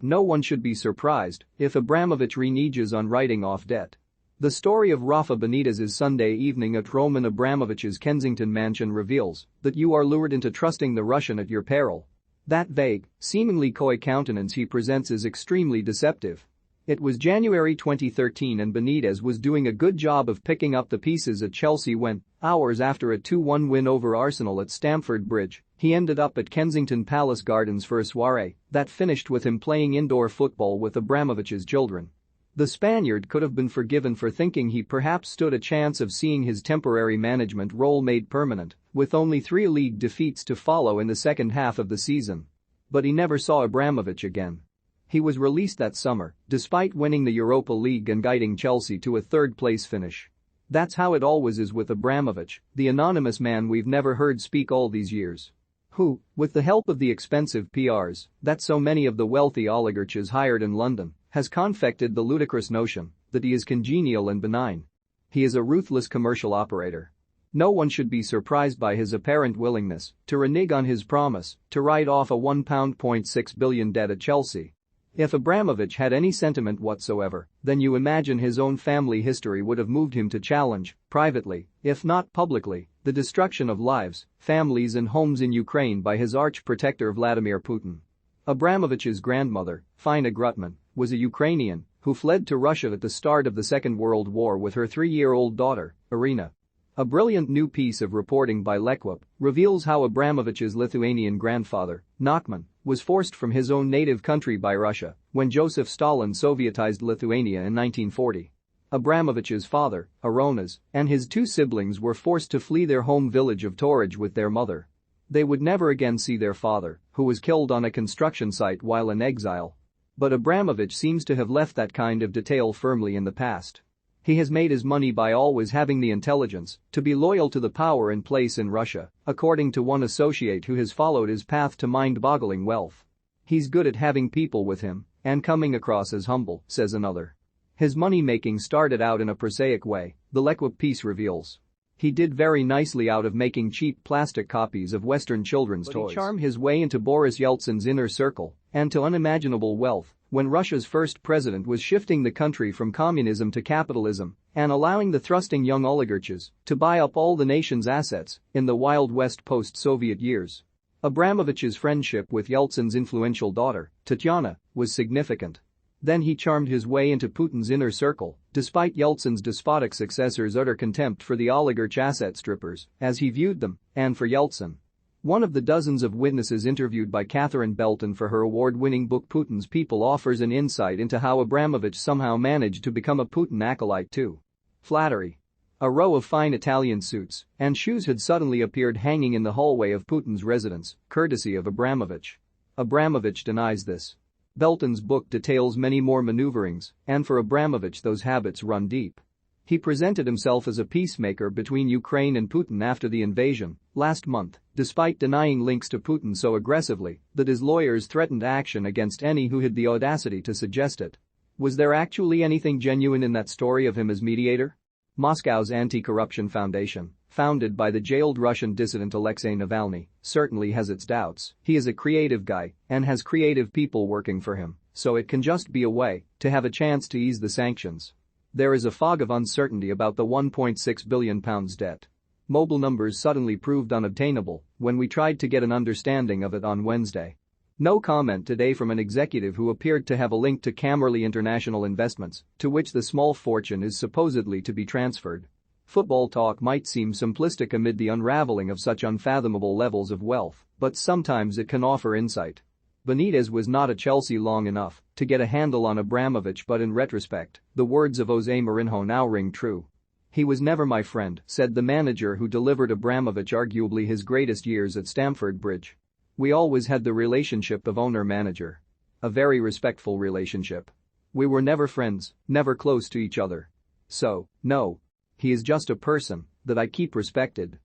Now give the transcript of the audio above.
No one should be surprised if Abramovich reneges on writing off debt. The story of Rafa Benitez's Sunday evening at Roman Abramovich's Kensington mansion reveals that you are lured into trusting the Russian at your peril. That vague, seemingly coy countenance he presents is extremely deceptive. It was January 2013 and Benitez was doing a good job of picking up the pieces at Chelsea when, hours after a 2-1 win over Arsenal at Stamford Bridge, he ended up at Kensington Palace Gardens for a soirée that finished with him playing indoor football with Abramovich's children. The Spaniard could have been forgiven for thinking he perhaps stood a chance of seeing his temporary management role made permanent, with only 3 league defeats to follow in the second half of the season. But he never saw Abramovich again. He was released that summer, despite winning the Europa League and guiding Chelsea to a third-place finish. That's how it always is with Abramovich, the anonymous man we've never heard speak all these years. Who, with the help of the expensive PRs that so many of the wealthy oligarchs hired in London, has confected the ludicrous notion that he is congenial and benign. He is a ruthless commercial operator. No one should be surprised by his apparent willingness to renege on his promise to write off a £1.6 billion debt at Chelsea. If Abramovich had any sentiment whatsoever, then you imagine his own family history would have moved him to challenge, privately, if not publicly, the destruction of lives, families and homes in Ukraine by his arch-protector Vladimir Putin. Abramovich's grandmother, Fina Grutman, was a Ukrainian who fled to Russia at the start of the Second World War with her 3-year-old daughter, Irina. A brilliant new piece of reporting by L'Equipe reveals how Abramovich's Lithuanian grandfather, Noone, was forced from his own native country by Russia when Joseph Stalin Sovietized Lithuania in 1940. Abramovich's father, Aronas, and his 2 siblings were forced to flee their home village of Torij with their mother. They would never again see their father, who was killed on a construction site while in exile. But Abramovich seems to have left that kind of detail firmly in the past. He has made his money by always having the intelligence to be loyal to the power in place in Russia, according to one associate who has followed his path to mind-boggling wealth. He's good at having people with him and coming across as humble, says another. His money-making started out in a prosaic way, the L'Equipe piece reveals. He did very nicely out of making cheap plastic copies of Western children's toys. He charmed his way into Boris Yeltsin's inner circle and to unimaginable wealth when Russia's first president was shifting the country from communism to capitalism and allowing the thrusting young oligarchs to buy up all the nation's assets in the Wild West post-Soviet years. Abramovich's friendship with Yeltsin's influential daughter, Tatyana, was significant. Then he charmed his way into Putin's inner circle, despite Yeltsin's despotic successor's utter contempt for the oligarch asset strippers, as he viewed them, and for Yeltsin. One of the dozens of witnesses interviewed by Catherine Belton for her award-winning book Putin's People offers an insight into how Abramovich somehow managed to become a Putin acolyte too. Flattery. A row of fine Italian suits and shoes had suddenly appeared hanging in the hallway of Putin's residence, courtesy of Abramovich. Abramovich denies this. Belton's book details many more maneuverings, and for Abramovich those habits run deep. He presented himself as a peacemaker between Ukraine and Putin after the invasion last month, despite denying links to Putin so aggressively that his lawyers threatened action against any who had the audacity to suggest it. Was there actually anything genuine in that story of him as mediator? Moscow's Anti-Corruption Foundation, founded by the jailed Russian dissident Alexei Navalny, certainly has its doubts. He is a creative guy and has creative people working for him, so it can just be a way to have a chance to ease the sanctions. There is a fog of uncertainty about the £1.6 billion debt. Mobile numbers suddenly proved unobtainable when we tried to get an understanding of it on Wednesday. No comment today from an executive who appeared to have a link to Cammerley International Investments, to which the small fortune is supposedly to be transferred. Football talk might seem simplistic amid the unraveling of such unfathomable levels of wealth, but sometimes it can offer insight. Benitez was not at Chelsea long enough to get a handle on Abramovich, but in retrospect, the words of Jose Mourinho now ring true. "He was never my friend," said the manager who delivered Abramovich arguably his greatest years at Stamford Bridge. "We always had the relationship of owner-manager. A very respectful relationship. We were never friends, never close to each other. So, no. He is just a person that I keep respected."